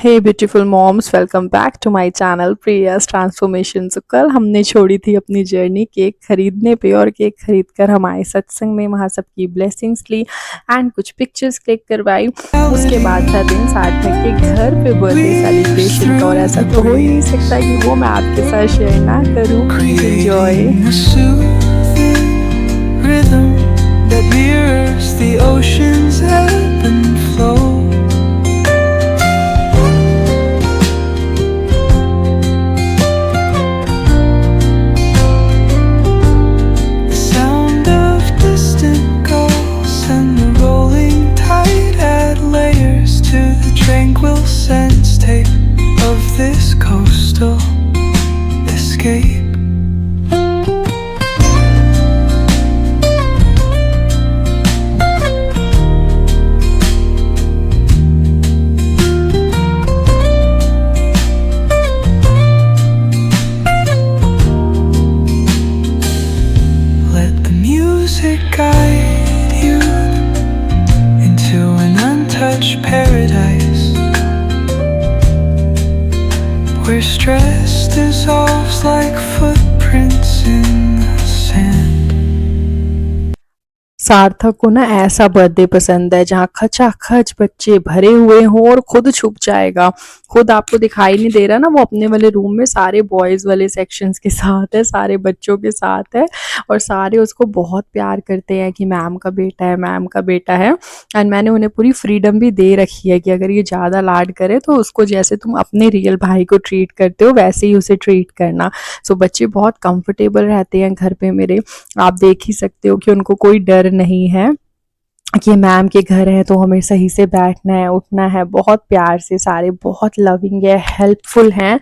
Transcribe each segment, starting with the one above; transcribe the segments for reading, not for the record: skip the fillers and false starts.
Hey beautiful moms, welcome back to my channel Priya's transformation. तो कल हमने छोड़ी थी अपनी जर्नी केक खरीदने पे, और केक खरीद कर हम आए सत्संग में, वहाँ सबकी ब्लेसिंग्स ली एंड कुछ पिक्चर्स क्लिक करवाई। उसके बाद था दिन सार्थक के घर पे बर्थडे सेलिब्रेशन का, और ऐसा तो हो ही नहीं सकता कि वो मैं आपके साथ शेयर ना करूँ। Enjoy. That mirrors the ocean's ebb and flow. The sound of distant gulls and the rolling tide add layers to the tranquil sense tape of this coastal escape. Guide you into an untouched paradise where stress dissolves like footprints in the sand. सार्थक को ना ऐसा birthday पसंद है जहाँ खचाखच बच्चे भरे हुए हों और खुद छुप जाएगा। खुद आपको दिखाई नहीं दे रहा ना, वो अपने वाले रूम में सारे बॉयज़ वाले सेक्शंस के साथ है, सारे बच्चों के साथ है, और सारे उसको बहुत प्यार करते हैं कि मैम का बेटा है, मैम का बेटा है। एंड मैंने उन्हें पूरी फ्रीडम भी दे रखी है कि अगर ये ज़्यादा लाड करे तो उसको जैसे तुम अपने रियल भाई को ट्रीट करते हो वैसे ही उसे ट्रीट करना। सो बच्चे बहुत कंफर्टेबल रहते हैं घर पे मेरे। आप देख ही सकते हो कि उनको कोई डर नहीं है कि मैम के घर है तो हमें सही से बैठना है, उठना है। बहुत प्यार से सारे, बहुत लविंग है, हेल्पफुल हैं।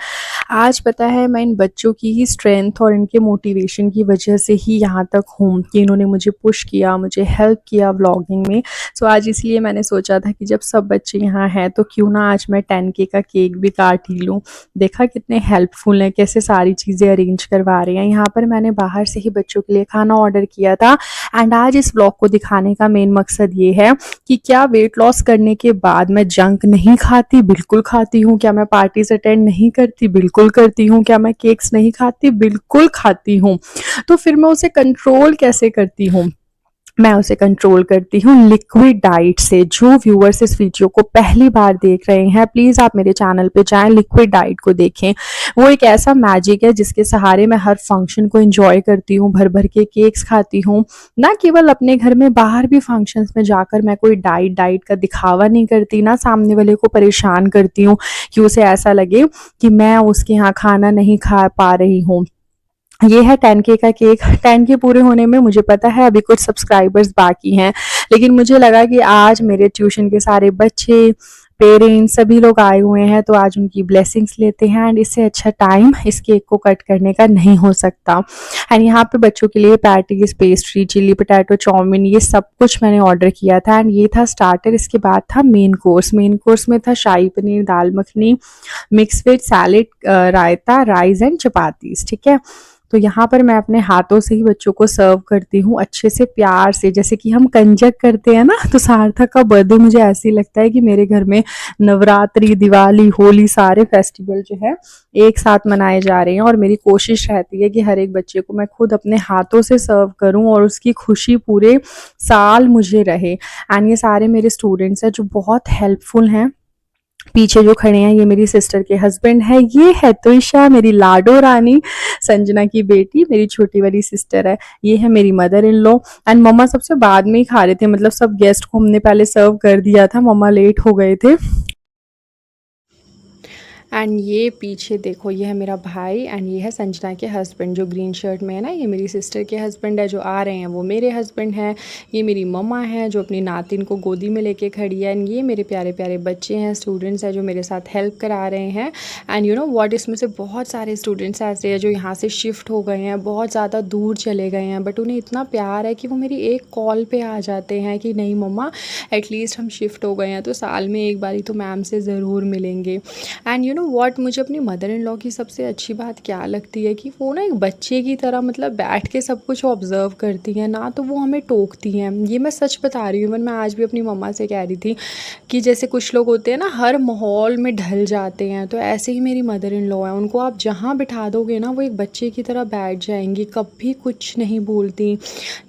आज पता है मैं इन बच्चों की ही स्ट्रेंथ और इनके मोटिवेशन की वजह से ही यहाँ तक हूँ कि इन्होंने मुझे पुश किया, मुझे हेल्प किया व्लॉगिंग में। सो आज इसलिए मैंने सोचा था कि जब सब बच्चे यहाँ हैं तो क्यों ना आज मैं 10K का केक भी काट ही लूँ। देखा कितने हेल्पफुल हैं, कैसे सारी चीज़ें अरेंज करवा रहे हैं। यहाँ पर मैंने बाहर से ही बच्चों के लिए खाना ऑर्डर किया था। एंड आज इस ब्लॉग को दिखाने का मेन मकसद ये है कि क्या वेट लॉस करने के बाद मैं जंक नहीं खाती? बिल्कुल खाती हूँ। क्या मैं पार्टीज अटेंड नहीं करती? बिल्कुल करती हूँ। क्या मैं केक्स नहीं खाती? बिल्कुल खाती हूँ। तो फिर मैं उसे कंट्रोल कैसे करती हूँ? मैं उसे कंट्रोल करती हूँ लिक्विड डाइट से। जो व्यूअर्स इस वीडियो को पहली बार देख रहे हैं, प्लीज़ आप मेरे चैनल पे जाएं, लिक्विड डाइट को देखें। वो एक ऐसा मैजिक है जिसके सहारे मैं हर फंक्शन को एंजॉय करती हूँ, भर भर के केक्स खाती हूँ। ना केवल अपने घर में, बाहर भी फंक्शंस में जाकर मैं कोई डाइट का दिखावा नहीं करती, ना सामने वाले को परेशान करती हूँ कि उसे ऐसा लगे कि मैं उसके यहाँ खाना नहीं खा पा रही हूँ। ये है 10K का केक। 10K पूरे होने में मुझे पता है अभी कुछ सब्सक्राइबर्स बाकी हैं, लेकिन मुझे लगा कि आज मेरे ट्यूशन के सारे बच्चे, पेरेंट्स, सभी लोग आए हुए हैं तो आज उनकी ब्लेसिंग्स लेते हैं। एंड इससे अच्छा टाइम इस केक को कट करने का नहीं हो सकता। एंड यहाँ पे बच्चों के लिए patties, pastry, chilli potato, chowmein, ये सब कुछ मैंने ऑर्डर किया था। एंड ये था स्टार्टर। इसके बाद था मेन कोर्स। मेन कोर्स में था shahi paneer, dal makhani, mix veg salad, raita, rice and chapatis. ठीक है। तो यहाँ पर मैं अपने हाथों से ही बच्चों को सर्व करती हूँ, अच्छे से, प्यार से, जैसे कि हम कंजक करते हैं ना। तो सार्थक का बर्थडे मुझे ऐसे ही लगता है कि मेरे घर में नवरात्रि, दिवाली, होली, सारे फेस्टिवल जो है एक साथ मनाए जा रहे हैं। और मेरी कोशिश रहती है कि हर एक बच्चे को मैं खुद अपने हाथों से सर्व करूँ और उसकी खुशी पूरे साल मुझे रहे। एंड ये सारे मेरे स्टूडेंट्स हैं जो बहुत हेल्पफुल हैं। पीछे जो खड़े हैं ये मेरी सिस्टर के हस्बैंड है। ये है तुषा, मेरी लाडो रानी, संजना की बेटी, मेरी छोटी वाली सिस्टर है। ये है मेरी मदर इन लॉ। एंड मम्मा सबसे बाद में ही खा रहे थे, मतलब सब गेस्ट को हमने पहले सर्व कर दिया था, मम्मा लेट हो गए थे। एंड ये पीछे देखो, ये है मेरा भाई एंड ये है संजना के हस्बैंड जो ग्रीन शर्ट में है ना, ये मेरी सिस्टर के हस्बैंड है। जो आ रहे हैं वो मेरे हस्बैंड हैं। ये मेरी मम्मा है जो अपनी नातिन को गोदी में लेके खड़ी है। एंड ये मेरे प्यारे प्यारे बच्चे हैं, स्टूडेंट्स हैं जो मेरे साथ हेल्प करा रहे हैं। एंड यू नो व्हाट, इसमें से बहुत सारे स्टूडेंट्स ऐसे हैं जो यहाँ से शिफ्ट हो गए हैं, बहुत ज़्यादा दूर चले गए हैं, बट उन्हें इतना प्यार है कि वो मेरी एक कॉल पे आ जाते हैं कि नहीं मम्मा, एटलीस्ट हम शिफ्ट हो गए हैं तो साल में एक बारी तो मैम से ज़रूर मिलेंगे। And you know know what, मुझे अपनी मदर इन लॉ की सबसे अच्छी बात क्या लगती है कि वो ना एक बच्चे की तरह मतलब बैठ के सब कुछ ऑब्ज़र्व करती हैं ना, तो वो हमें टोकती हैं। ये मैं सच बता रही हूँ। इवन मैं आज भी अपनी मम्मा से कह रही थी कि जैसे कुछ लोग होते हैं ना हर माहौल में ढल जाते हैं, तो ऐसे ही मेरी मदर इन लॉ है। उनको आप जहाँ बिठा दोगे ना वो एक बच्चे की तरह बैठ जाएंगी, कभी कुछ नहीं बोलती,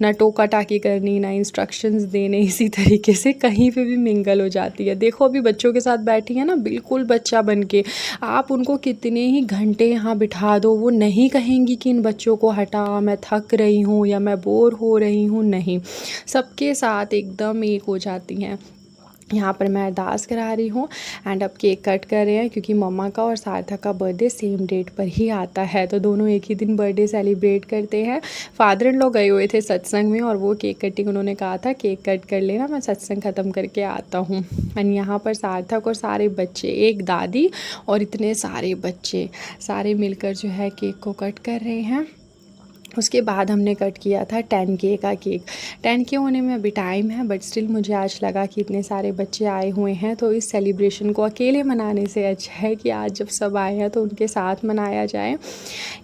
ना टोका टाकी करनी, ना इंस्ट्रक्शंस देने, इसी तरीके से कहीं पे भी मिंगल हो जाती है। देखो अभी बच्चों के साथ बैठी है ना बिल्कुल बच्चा बन के, आप उनको कितने ही घंटे यहाँ बिठा दो वो नहीं कहेंगी कि इन बच्चों को हटा, मैं थक रही हूँ या मैं बोर हो रही हूँ, नहीं, सबके साथ एकदम एक हो जाती हैं। यहाँ पर मैं अरदास करा रही हूँ एंड अब केक कट कर रहे हैं क्योंकि मम्मा का और सार्थक का बर्थडे सेम डेट पर ही आता है, तो दोनों एक ही दिन बर्थडे सेलिब्रेट करते हैं। फादर इन लॉ गए हुए थे सत्संग में और वो केक कटिंग उन्होंने कहा था केक कट कर लेना, मैं सत्संग ख़त्म करके आता हूँ। एंड यहाँ पर सार्थक और सारे बच्चे, एक दादी और इतने सारे बच्चे सारे मिलकर जो है केक को कट कर रहे हैं। उसके बाद हमने कट किया था 10K का केक। 10K होने में अभी टाइम है, बट स्टिल मुझे आज लगा कि इतने सारे बच्चे आए हुए हैं तो इस सेलिब्रेशन को अकेले मनाने से अच्छा है कि आज जब सब आए हैं तो उनके साथ मनाया जाए।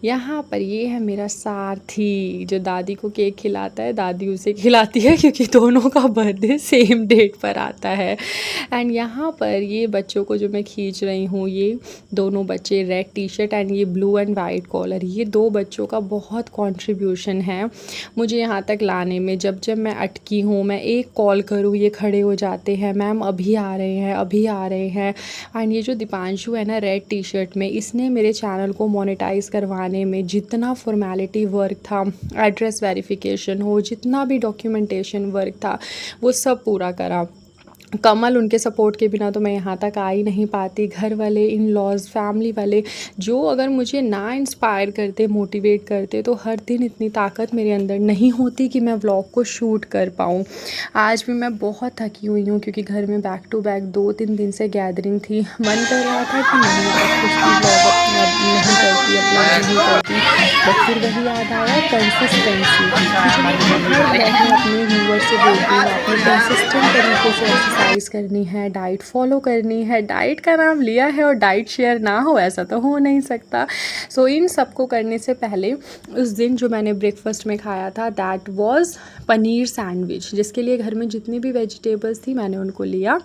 यहाँ पर ये है मेरा सारथी जो दादी को केक खिलाता है, दादी उसे खिलाती है क्योंकि दोनों का बर्थडे सेम डेट पर आता है। एंड यहाँ पर ये बच्चों को जो मैं खींच रही हूँ, ये दोनों बच्चे रेड टी शर्ट एंड ये ब्लू एंड वाइट कॉलर, ये दो बच्चों का बहुत कंट्रीब्यूशन है मुझे यहाँ तक लाने में। जब जब मैं अटकी हूँ, मैं एक कॉल करूँ ये खड़े हो जाते हैं, मैम अभी आ रहे हैं, अभी आ रहे हैं। एंड ये जो दीपांशु है ना रेड टी शर्ट में, इसने मेरे चैनल को मोनेटाइज़ करवाने में जितना फॉर्मेलिटी वर्क था, एड्रेस वेरिफिकेशन हो, जितना भी डॉक्यूमेंटेशन वर्क था, वो सब पूरा करा। कमल, उनके सपोर्ट के बिना तो मैं यहाँ तक आ ही नहीं पाती। घर वाले, इन लॉज, फैमिली वाले जो अगर मुझे ना इंस्पायर करते, मोटिवेट करते, तो हर दिन इतनी ताकत मेरे अंदर नहीं होती कि मैं व्लॉग को शूट कर पाऊँ। आज भी मैं बहुत थकी हुई हूँ क्योंकि घर में बैक टू बैक 2-3 दिन से गैदरिंग थी। मन कर रहा था कि नहीं अब कुछ भी व्लॉग नहीं करती, अपलोड नहीं करती, बट फिर वही याद आया कंसिस्टेंसी। जो मैं हर व्लॉग में अपने व्यूअर से बोलती हूँ, आपने कंसिस्टेंट तरीके से एक्सरसाइज करनी है, डाइट फॉलो करनी है। डाइट का नाम लिया है और डाइट शेयर ना हो ऐसा तो हो नहीं सकता। सो इन सबको करने से पहले उस दिन जो मैंने ब्रेकफास्ट में खाया था दैट वाज पनीर सैंडविच, जिसके लिए घर में जितनी भी वेजिटेबल्स थी मैंने उनको लिया,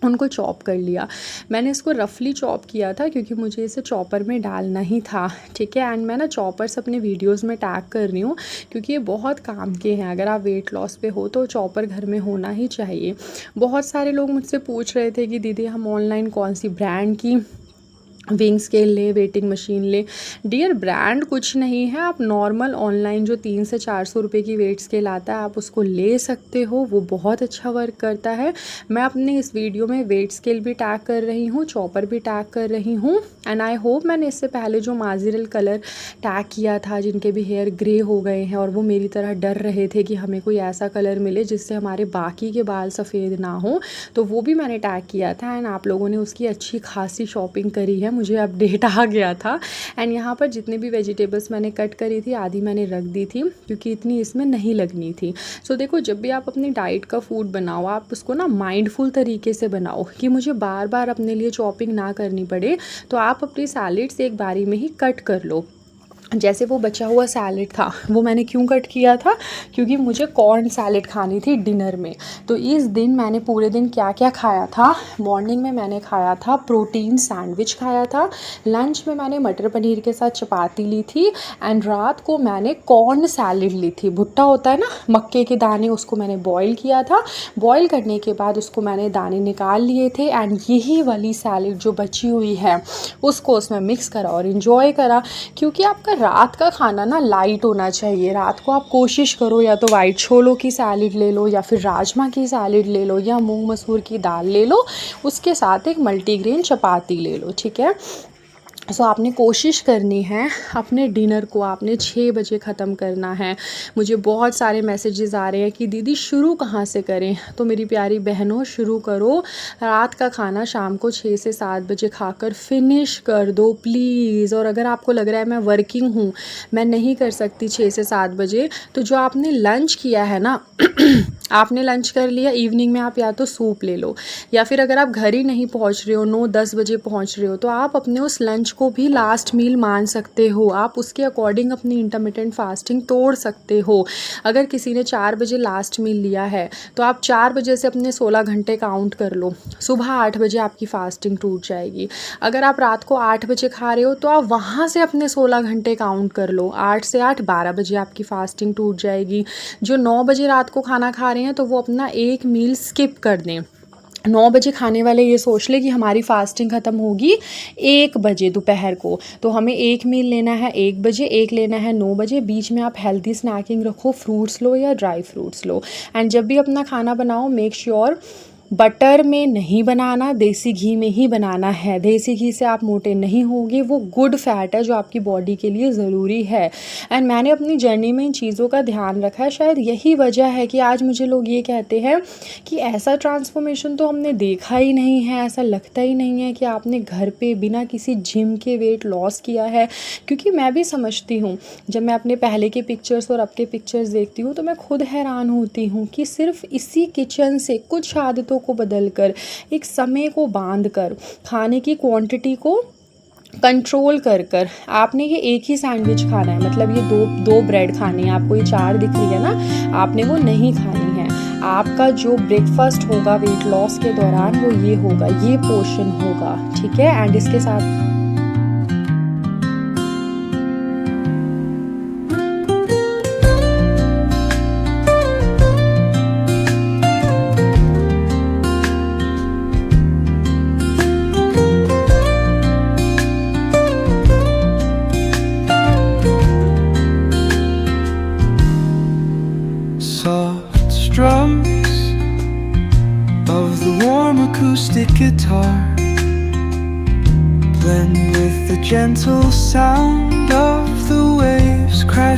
उनको चॉप कर लिया। मैंने इसको रफली चॉप किया था क्योंकि मुझे इसे चॉपर में डालना ही था, ठीक है। एंड मैं ना चॉपर्स अपने वीडियोस में टैग कर रही हूँ क्योंकि ये बहुत काम के हैं। अगर आप वेट लॉस पे हो तो चॉपर घर में होना ही चाहिए। बहुत सारे लोग मुझसे पूछ रहे थे कि दीदी हम ऑनलाइन कौन सी ब्रांड की विंग स्केल ले, वेटिंग मशीन ले। डियर, ब्रांड कुछ नहीं है, आप नॉर्मल ऑनलाइन जो 300 से 400 रुपये की वेट स्केल आता है आप उसको ले सकते हो, वो बहुत अच्छा वर्क करता है। मैं अपने इस वीडियो में वेट स्केल भी टैग कर रही हूँ, चॉपर भी टैग कर रही हूँ। एंड आई होप मैंने इससे पहले जो माजिरल कलर टैग किया था, जिनके भी हेयर ग्रे हो गए हैं और वो मेरी तरह डर रहे थे कि हमें कोई ऐसा कलर मिले जिससे हमारे बाकी के बाल सफ़ेद ना हो, तो वो भी मैंने टैग किया था। एंड आप लोगों ने उसकी अच्छी खासी शॉपिंग करी है, मुझे अपडेट आ गया था। एंड यहाँ पर जितने भी वेजिटेबल्स मैंने कट करी थी आधी मैंने रख दी थी क्योंकि इतनी इसमें नहीं लगनी थी। सो देखो, जब भी आप अपनी डाइट का फूड बनाओ आप उसको ना माइंडफुल तरीके से बनाओ कि मुझे बार बार अपने लिए चॉपिंग ना करनी पड़े, तो आप अपनी सैलेड्स एक बारी में ही कट कर लो। जैसे वो बचा हुआ सैलेड था वो मैंने क्यों कट किया था, क्योंकि मुझे कॉर्न सैलेड खानी थी डिनर में। तो इस दिन मैंने पूरे दिन क्या क्या खाया था, मॉर्निंग में मैंने खाया था प्रोटीन सैंडविच खाया था, लंच में मैंने मटर पनीर के साथ चपाती ली थी, एंड रात को मैंने कॉर्न सैलेड ली थी। भुट्टा होता है ना, मक्के के दाने, उसको मैंने बॉईल किया था। बॉईल करने के बाद उसको मैंने दाने निकाल लिए थे एंड यही वाली सैलेड जो बची हुई है उसको उसमें मिक्स करा और इन्जॉय करा। क्योंकि आपका रात का खाना ना लाइट होना चाहिए। रात को आप कोशिश करो या तो वाइट छोलों की सैलेड ले लो या फिर राजमा की सैलेड ले लो या मूंग मसूर की दाल ले लो, उसके साथ एक मल्टीग्रेन चपाती ले लो, ठीक है। सो आपने कोशिश करनी है, अपने डिनर को आपने 6 बजे ख़त्म करना है। मुझे बहुत सारे मैसेजेस आ रहे हैं कि दीदी शुरू कहाँ से करें, तो मेरी प्यारी बहनों शुरू करो, रात का खाना शाम को 6 से 7 बजे खाकर फिनिश कर दो प्लीज़। और अगर आपको लग रहा है मैं वर्किंग हूँ, मैं नहीं कर सकती 6 से 7 बजे, तो जो आपने लंच किया है ना आपने लंच कर लिया, इवनिंग में आप या तो सूप ले लो, या फिर अगर आप घर ही नहीं पहुंच रहे हो, 9-10 बजे पहुंच रहे हो, तो आप अपने उस लंच को भी लास्ट मील मान सकते हो। आप उसके अकॉर्डिंग अपनी इंटरमिटेंट फास्टिंग तोड़ सकते हो। अगर किसी ने 4 बजे लास्ट मील लिया है तो आप 4 बजे से अपने 16 घंटे काउंट कर लो, सुबह 8 बजे आपकी फास्टिंग टूट जाएगी। अगर आप रात को 8 बजे खा रहे हो तो आप वहाँ से अपने 16 घंटे काउंट कर लो, 8 से 8 12 बजे आपकी फास्टिंग टूट जाएगी। जो 9 बजे रात को खाना खा रहे हैं तो वो अपना एक मील स्किप कर दें। 9 बजे खाने वाले ये सोच ले कि हमारी फास्टिंग ख़त्म होगी 1 बजे दोपहर को, तो हमें एक मील लेना है 1 बजे, एक लेना है 9 बजे। बीच में आप हेल्दी स्नैकिंग रखो, फ्रूट्स लो या ड्राई फ्रूट्स लो। एंड जब भी अपना खाना बनाओ मेक श्योर बटर में नहीं बनाना, देसी घी में ही बनाना है। देसी घी से आप मोटे नहीं होगे, वो गुड फैट है जो आपकी बॉडी के लिए ज़रूरी है। एंड मैंने अपनी जर्नी में इन चीज़ों का ध्यान रखा है। शायद यही वजह है कि आज मुझे लोग ये कहते हैं कि ऐसा ट्रांसफॉर्मेशन तो हमने देखा ही नहीं है, ऐसा लगता ही नहीं है कि आपने घर पे बिना किसी जिम के वेट लॉस किया है। क्योंकि मैं भी समझती हूँ, जब मैं अपने पहले के पिक्चर्स और अब के पिक्चर्स देखती हूँ तो मैं खुद हैरान होती हूँ कि सिर्फ इसी किचन से कुछ आदतों को बदलकर, एक समय को बांधकर, खाने की क्वांटिटी को कंट्रोल कर आपने ये एक ही सैंडविच खाना है, मतलब ये दो ब्रेड खानी है, आपको ये 4 दिख रही है ना, आपने वो नहीं खानी है। आपका जो ब्रेकफास्ट होगा वेट लॉस के दौरान वो ये होगा, ये पोर्शन होगा, ठीक है। एंड इसके साथ Soft strums of the warm acoustic guitar blend with the gentle sound of the waves crashing